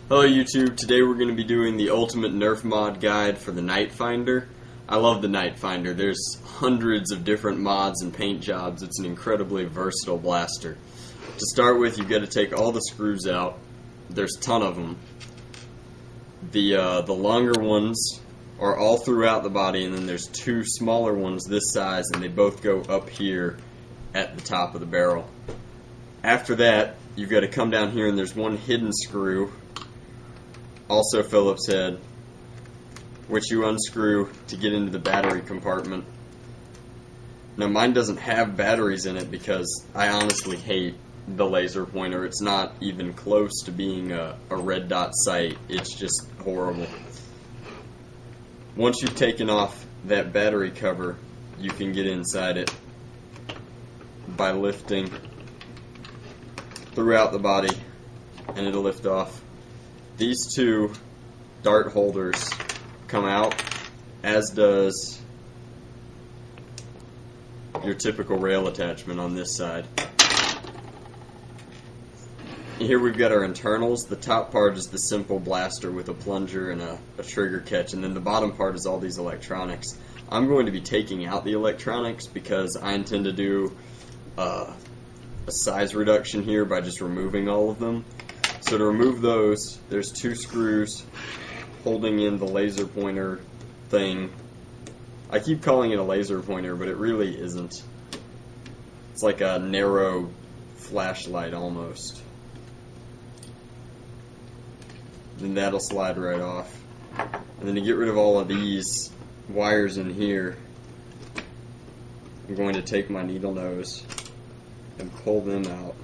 Hello YouTube, today we're going to be doing the ultimate Nerf mod guide for the Nitefinder. I love the Nitefinder. There's hundreds of different mods and paint jobs. It's an incredibly versatile blaster. To start with, you've got to take all the screws out. There's a ton of them. The longer ones are all throughout the body, and then there's two smaller ones this size, and they both go up here at the top of the barrel. After that, you've got to come down here, and there's one hidden screw, also Phillips head, which you unscrew to get into the battery compartment. Now mine doesn't have batteries in it because I honestly hate the laser pointer. It's not even close to being a red dot sight. It's just horrible. Once you've taken off that battery cover, you can get inside it by lifting throughout the body, and it'll lift off. These two dart holders come out, as does your typical rail attachment on this side. Here we've got our internals. The top part is the simple blaster with a plunger and a trigger catch, and then the bottom part is all these electronics. I'm going to be taking out the electronics because I intend to do a size reduction here by just removing all of them. So to remove those, there's two screws holding in the laser pointer thing. I keep calling it a laser pointer, but it really isn't. It's like a narrow flashlight almost. Then that'll slide right off. And then to get rid of all of these wires in here, I'm going to take my needle nose and pull them out.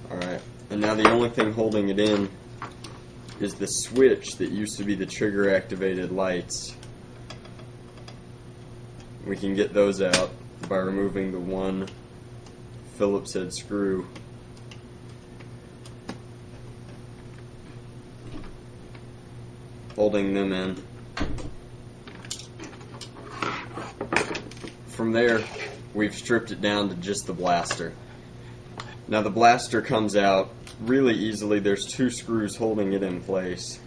Alright, and now the only thing holding it in is the switch that used to be the trigger activated lights. We can get those out by removing the one Phillips head screw. Holding them in. From there, we've stripped it down to just the blaster. Now the blaster comes out really easily. There's two screws holding it in place.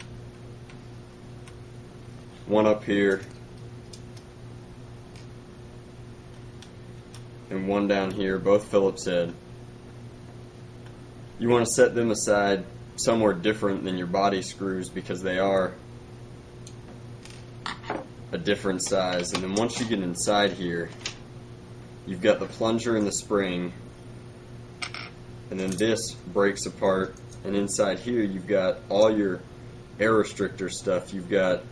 One up here and one down here, both Phillips head. You want to set them aside somewhere different than your body screws because they are a different size. And then once you get inside here, you've got the plunger and the spring, and then this breaks apart, and inside here you've got all your air restrictor stuff. You've got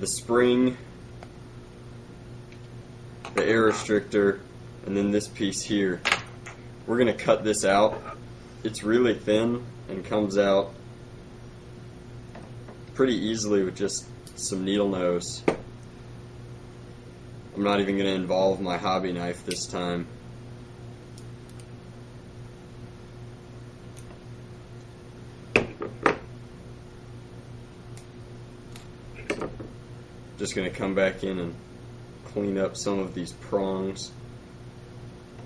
the spring, the air restrictor, and then this piece here. We're going to cut this out. It's really thin and comes out pretty easily with just some needle nose. I'm not even going to involve my hobby knife this time. Just going to come back in and clean up some of these prongs.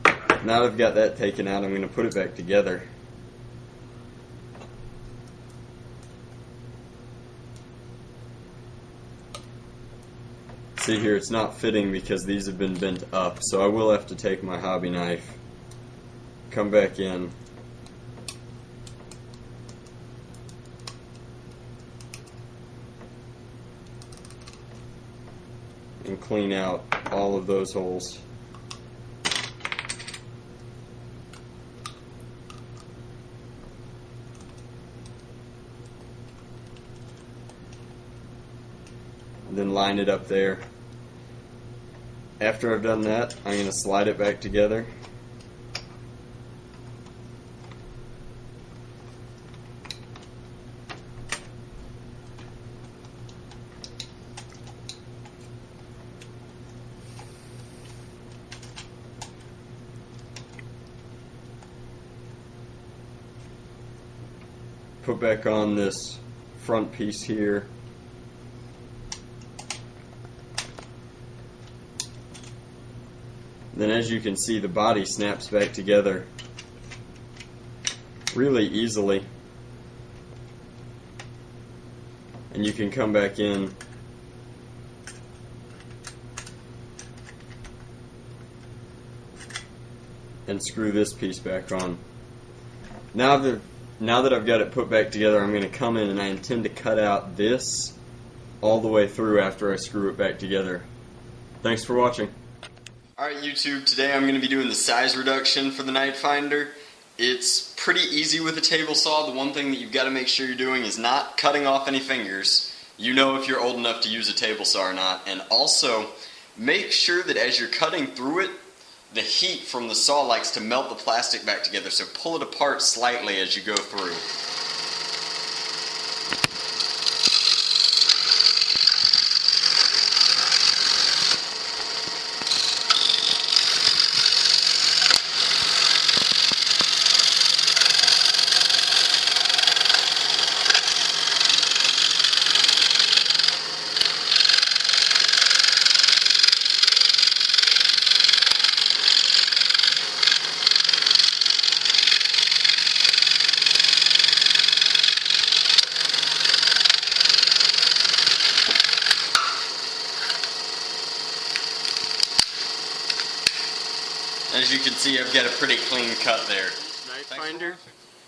Now that I've got that taken out, I'm going to put it back together. See here, it's not fitting because these have been bent up, so I will have to take my hobby knife, come back in, and clean out all of those holes. And then line it up there. After I've done that, I'm going to slide it back together. Put back on this front piece here. Then as you can see, the body snaps back together really easily. And you can come back in and screw this piece back on. Now that I've got it put back together, I'm going to come in and I intend to cut out this all the way through after I screw it back together. Thanks for watching. Alright YouTube, today I'm going to be doing the size reduction for the Nitefinder. It's pretty easy with a table saw. The one thing that you've got to make sure you're doing is not cutting off any fingers. You know if you're old enough to use a table saw or not. And also, make sure that as you're cutting through it, the heat from the saw likes to melt the plastic back together, so pull it apart slightly as you go through. As you can see, I've got a pretty clean cut there. Nitefinder,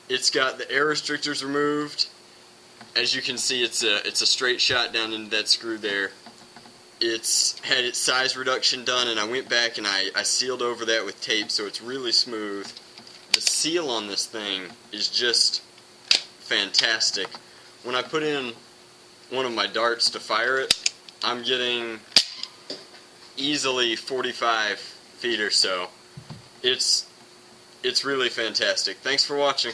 it's got the air restrictors removed. As you can see, it's a straight shot down into that screw there. It's had its size reduction done, and I went back and I sealed over that with tape, so it's really smooth. The seal on this thing is just fantastic. When I put in one of my darts to fire it, I'm getting easily 45 feet or so. It's really fantastic. Thanks for watching.